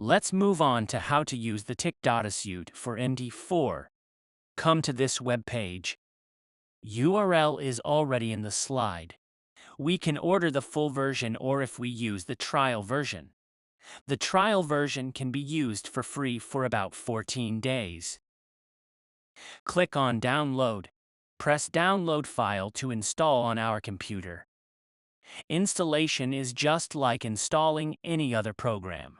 Let's move on to how to use the Tick Data Suite for MT4. Come to this web page. URL is already in the slide. We can order the full version or if we use the trial version. The trial version can be used for free for about 14 days. Click on Download. Press Download File to install on our computer. Installation is just like installing any other program.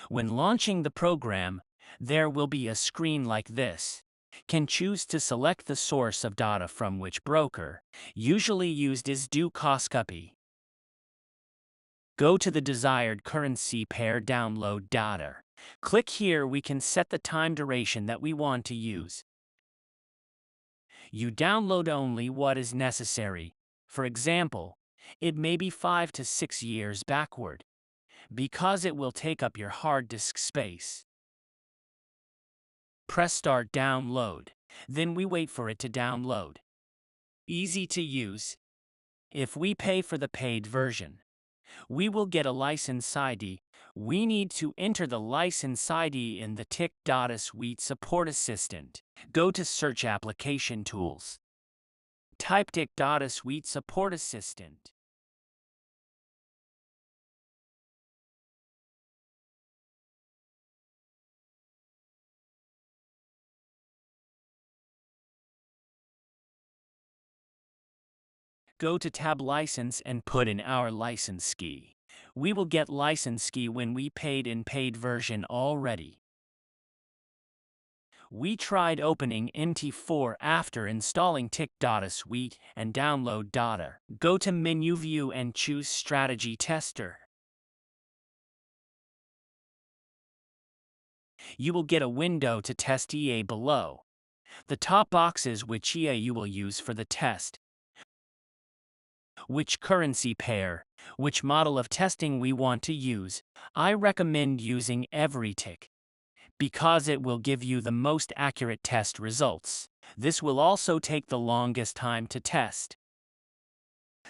When launching the program, there will be a screen like this. Can choose to select the source of data from which broker. Usually used is DoCoScopy. Go to the desired currency pair download data. Click here. We can set the time duration that we want to use. You download only what is necessary. For example, it may be 5 to 6 years backward, because it will take up your hard disk space. Press Start Download. Then we wait for it to download. Easy to use. If we pay for the paid version, we will get a license ID. We need to enter the license ID in the Tick Data Suite Support Assistant. Go to Search Application Tools. Type Tick Data Suite Support Assistant. Go to Tab License and put in our license key. We will get license key when we paid in paid version already. We tried opening MT4 after installing Tick Data Suite and download data. Go to Menu View and choose Strategy Tester. You will get a window to test EA below. The top box is which EA you will use for the test, which currency pair, which model of testing we want to use. I recommend using EveryTick, because it will give you the most accurate test results. This will also take the longest time to test.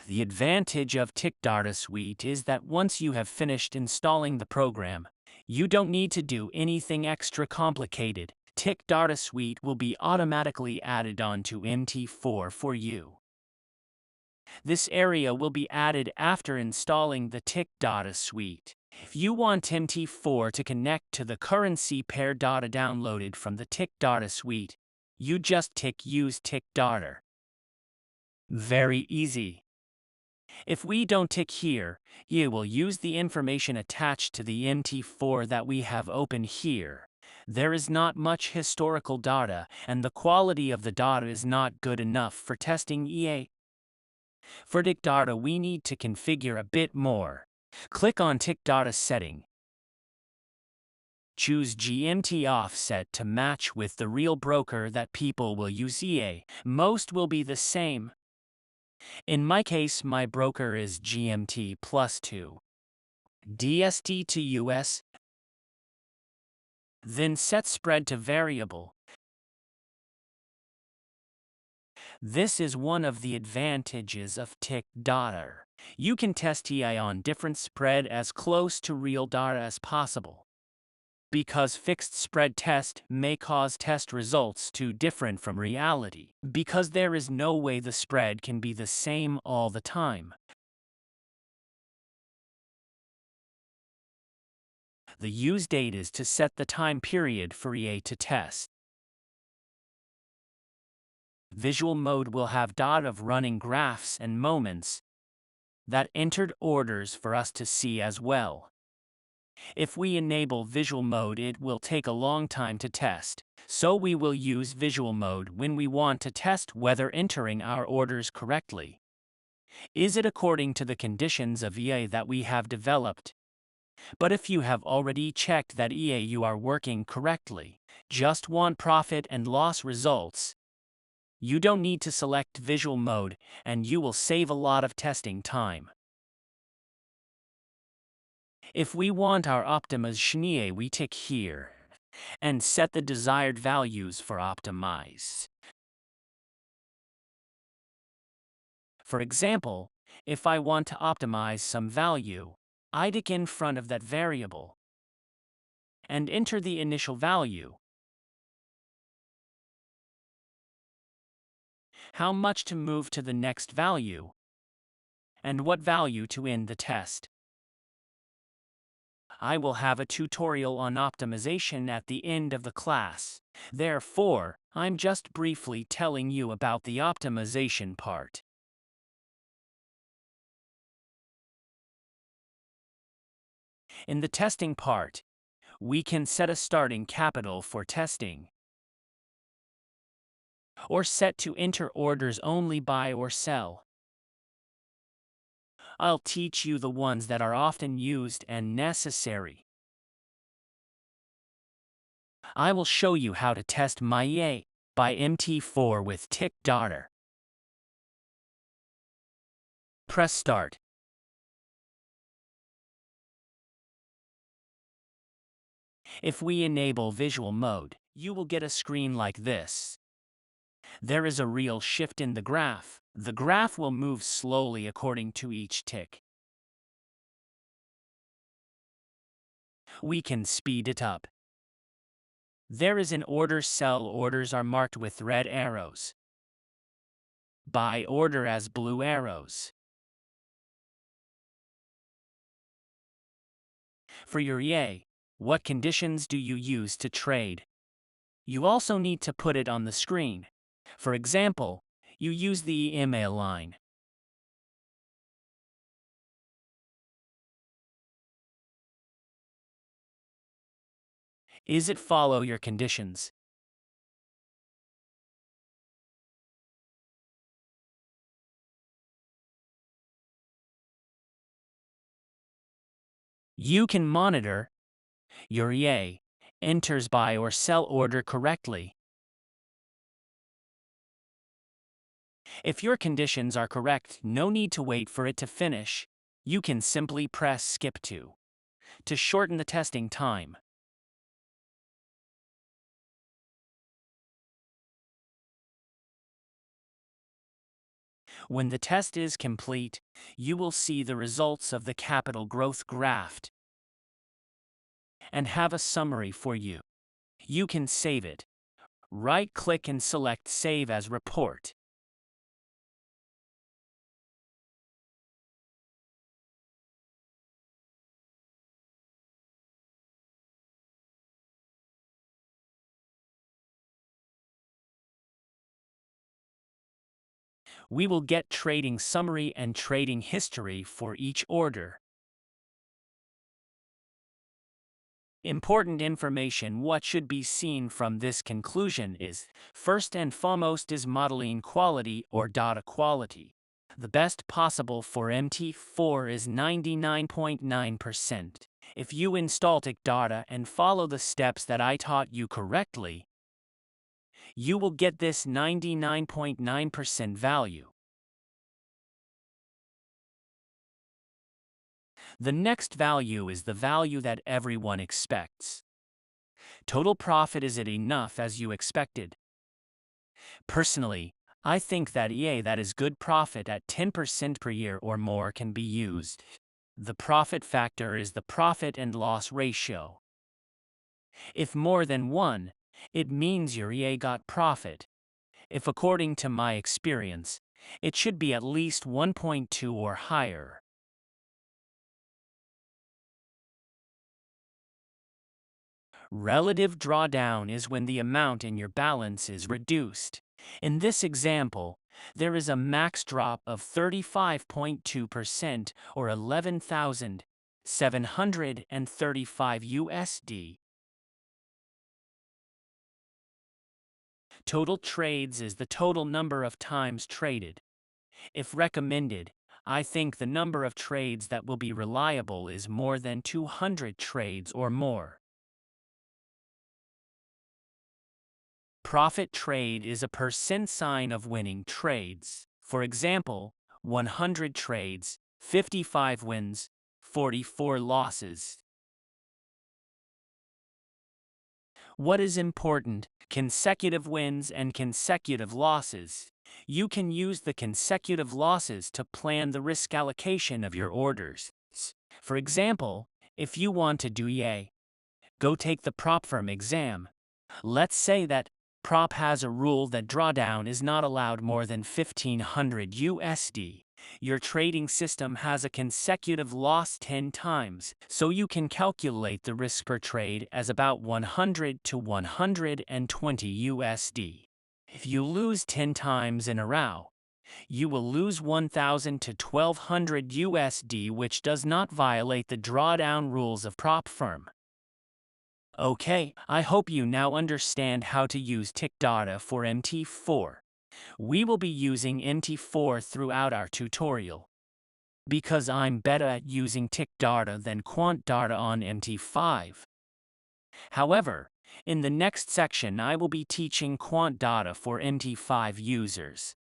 The advantage of Tick Data Suite is that once you have finished installing the program, you don't need to do anything extra complicated. Tick Data Suite will be automatically added onto MT4 for you. This area will be added after installing the Tick Data Suite. If you want MT4 to connect to the currency pair data downloaded from the Tick Data Suite, you just tick Use Tick Data. Very easy. If we don't tick here, you will use the information attached to the MT4 that we have open here. There is not much historical data, and the quality of the data is not good enough for testing EA. For Tick Data, we need to configure a bit more. Click on Tick Data Setting. Choose GMT Offset to match with the real broker that people will use EA. Most will be the same. In my case, my broker is GMT plus 2. DST to US. Then set spread to variable. This is one of the advantages of Tick Data. You can test EA on different spread as close to real data as possible. Because fixed spread test may cause test results too different from reality, because there is no way the spread can be the same all the time. The use date is to set the time period for EA to test. Visual mode will have dot of running graphs and moments that entered orders for us to see as well. If we enable visual mode, it will take a long time to test, so we will use visual mode when we want to test whether entering our orders correctly. Is it according to the conditions of EA that we have developed? But if you have already checked that EA you are working correctly, just want profit and loss results, you don't need to select visual mode, and you will save a lot of testing time. If we want our optimization, we tick here and set the desired values for optimize. For example, if I want to optimize some value, IDIC in front of that variable and enter the initial value. How much to move to the next value, and what value to end the test. I will have a tutorial on optimization at the end of the class. Therefore, I'm just briefly telling you about the optimization part. In the testing part, we can set a starting capital for testing, or set to enter orders only buy or sell. I'll teach you the ones that are often used and necessary. I will show you how to test MyEA by MT4 with Tick Data. Press Start. If we enable visual mode, you will get a screen like this. There is a real shift in the graph. The graph will move slowly according to each tick. We can speed it up. There is an order. Sell orders are marked with red arrows. Buy order as blue arrows. For your EA, what conditions do you use to trade? You also need to put it on the screen. For example, you use the email line. Is it follow your conditions? You can monitor your EA enters buy or sell order correctly. If your conditions are correct, no need to wait for it to finish. You can simply press Skip to shorten the testing time. When the test is complete, you will see the results of the capital growth graph and have a summary for you. You can save it. Right-click and select Save as Report. We will get trading summary and trading history for each order. Important information. What should be seen from this conclusion is, first and foremost is modeling quality or data quality. The best possible for MT4 is 99.9%. If you install Tick Data and follow the steps that I taught you correctly, you will get this 99.9% value. The next value is the value that everyone expects. Total profit. Is it enough as you expected? Personally, I think that EA that is good profit at 10% per year or more can be used. The profit factor is the profit and loss ratio. If more than 1, it means your EA got profit. If according to my experience, it should be at least 1.2 or higher. Relative drawdown is when the amount in your balance is reduced. In this example, there is a max drop of 35.2% or 11,735 USD. Total trades is the total number of times traded. If recommended, I think the number of trades that will be reliable is more than 200 trades or more. Profit trade is a percent sign of winning trades. For example, 100 trades, 55 wins, 44 losses. What is important? Consecutive wins and consecutive losses. You can use the consecutive losses to plan the risk allocation of your orders. For example, if you want to do EA, go take the prop firm exam. Let's say that prop has a rule that drawdown is not allowed more than 1500 USD. Your trading system has a consecutive loss 10 times, so you can calculate the risk per trade as about 100 to 120 USD. If you lose 10 times in a row, you will lose 1000 to 1200 USD, which does not violate the drawdown rules of prop firm. Okay, I hope you now understand how to use tick data for MT4. We will be using MT4 throughout our tutorial. Because I'm better at using tick data than quant data on MT5. However, in the next section I will be teaching quant data for MT5 users.